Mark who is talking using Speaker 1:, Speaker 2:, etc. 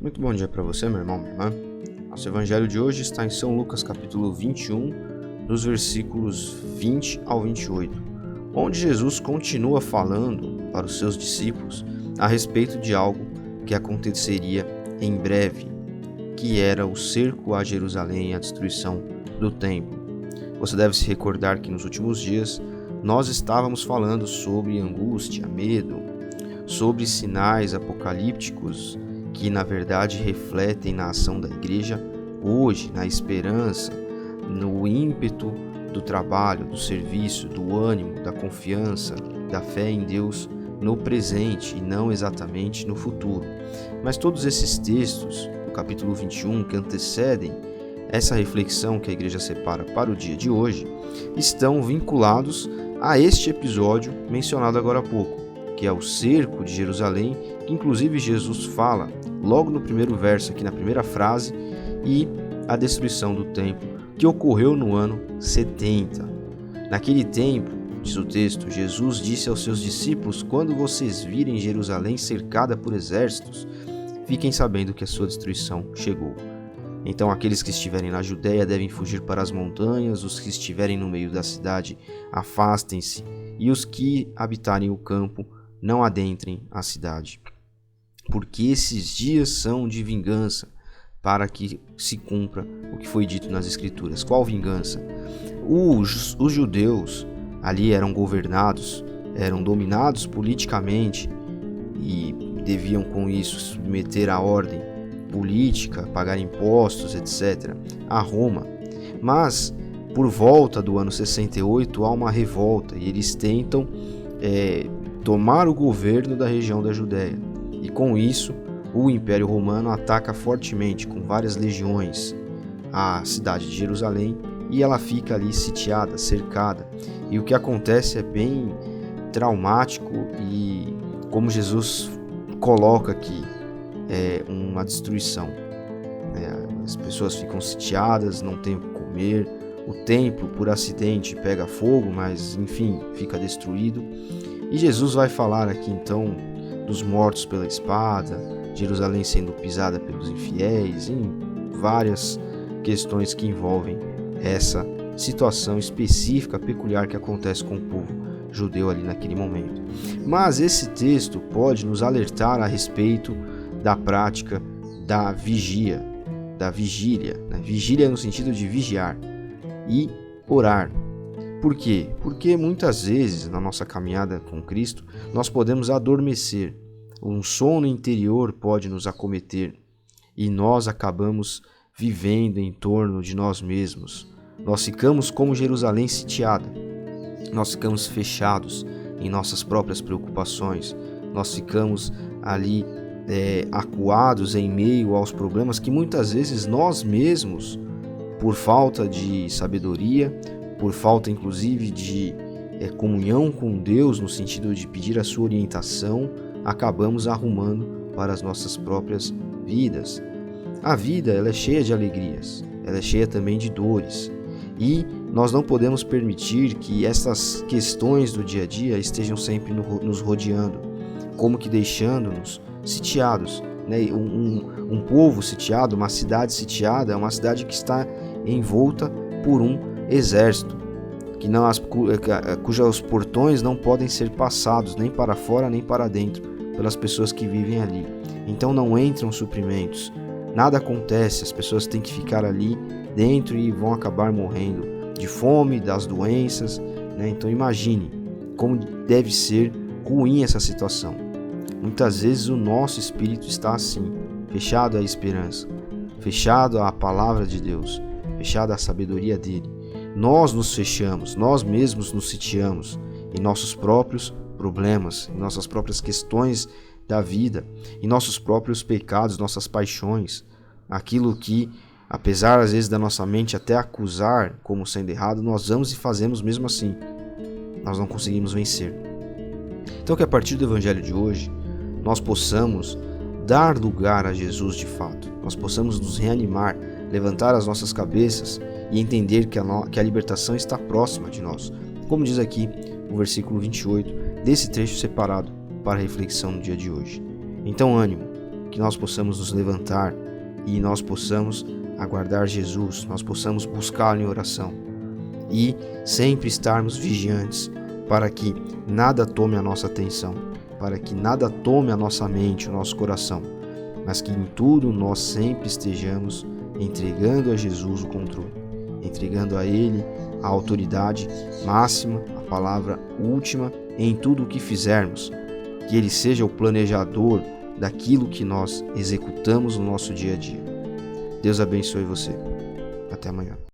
Speaker 1: Muito bom dia para você, meu irmão, minha irmã. Nosso evangelho de hoje está em São Lucas capítulo 21, dos versículos 20 ao 28, onde Jesus continua falando para os seus discípulos a respeito de algo que aconteceria em breve, que era o cerco a Jerusalém e a destruição do templo. Você deve se recordar que nos últimos dias nós estávamos falando sobre angústia, medo, sobre sinais apocalípticos que na verdade refletem na ação da igreja hoje, na esperança, no ímpeto do trabalho, do serviço, do ânimo, da confiança, da fé em Deus no presente e não exatamente no futuro. Mas todos esses textos, do capítulo 21, que antecedem essa reflexão que a igreja separa para o dia de hoje, estão vinculados a este episódio mencionado agora há pouco, que é o cerco de Jerusalém, que inclusive Jesus fala logo no primeiro verso, aqui na primeira frase, e a destruição do templo, que ocorreu no ano 70. Naquele tempo, diz o texto, Jesus disse aos seus discípulos: quando vocês virem Jerusalém cercada por exércitos, fiquem sabendo que a sua destruição chegou. Então aqueles que estiverem na Judéia devem fugir para as montanhas, os que estiverem no meio da cidade afastem-se, e os que habitarem o campo não adentrem a cidade. Porque esses dias são de vingança, para que se cumpra o que foi dito nas Escrituras. Qual vingança? Os judeus ali eram governados, eram dominados politicamente e deviam com isso submeter a ordem política, pagar impostos, etc., a Roma. Mas, por volta do ano 68, há uma revolta e eles tentam tomar o governo da região da Judéia. E com isso, o Império Romano ataca fortemente, com várias legiões, a cidade de Jerusalém e ela fica ali sitiada, cercada. E o que acontece é bem traumático e, como Jesus coloca aqui, é uma destruição. As pessoas ficam sitiadas, não têm o que comer, o templo, por acidente, pega fogo, mas enfim, fica destruído. E Jesus vai falar aqui então dos mortos pela espada, Jerusalém sendo pisada pelos infiéis, em várias questões que envolvem essa situação específica, peculiar que acontece com o povo judeu ali naquele momento. Mas esse texto pode nos alertar a respeito da prática da vigília, né? Vigília no sentido de vigiar e orar. Por quê? Porque muitas vezes na nossa caminhada com Cristo nós podemos adormecer, um sono interior pode nos acometer e nós acabamos vivendo em torno de nós mesmos. Nós ficamos como Jerusalém sitiada, nós ficamos fechados em nossas próprias preocupações, nós ficamos ali acuados em meio aos problemas que muitas vezes nós mesmos, por falta de sabedoria, por falta inclusive de comunhão com Deus, no sentido de pedir a sua orientação, acabamos arrumando para as nossas próprias vidas. A vida ela é cheia de alegrias, ela é cheia também de dores, e nós não podemos permitir que essas questões do dia a dia estejam sempre nos rodeando, como que deixando-nos sitiados. Um povo sitiado, uma cidade sitiada, é uma cidade que está envolta por um exército, cujos portões não podem ser passados nem para fora nem para dentro pelas pessoas que vivem ali. Então não entram suprimentos, nada acontece, as pessoas têm que ficar ali dentro e vão acabar morrendo de fome, das doenças, né? Então imagine como deve ser ruim essa situação. Muitas vezes o nosso espírito está assim, fechado à esperança, fechado à palavra de Deus, fechado à sabedoria dele. Nós nos fechamos, nós mesmos nos sitiamos em nossos próprios problemas, em nossas próprias questões da vida, em nossos próprios pecados, nossas paixões, aquilo que, apesar às vezes da nossa mente até acusar como sendo errado, nós vamos e fazemos mesmo assim. Nós não conseguimos vencer. Então que a partir do evangelho de hoje, nós possamos dar lugar a Jesus de fato, nós possamos nos reanimar, levantar as nossas cabeças e entender que a libertação está próxima de nós, como diz aqui o versículo 28 desse trecho separado para a reflexão no dia de hoje. Então ânimo, que nós possamos nos levantar e nós possamos aguardar Jesus, nós possamos buscá-lo em oração e sempre estarmos vigiantes para que nada tome a nossa atenção, para que nada tome a nossa mente, o nosso coração, mas que em tudo nós sempre estejamos entregando a Jesus o controle, entregando a Ele a autoridade máxima, a palavra última em tudo o que fizermos, que Ele seja o planejador daquilo que nós executamos no nosso dia a dia. Deus abençoe você. Até amanhã.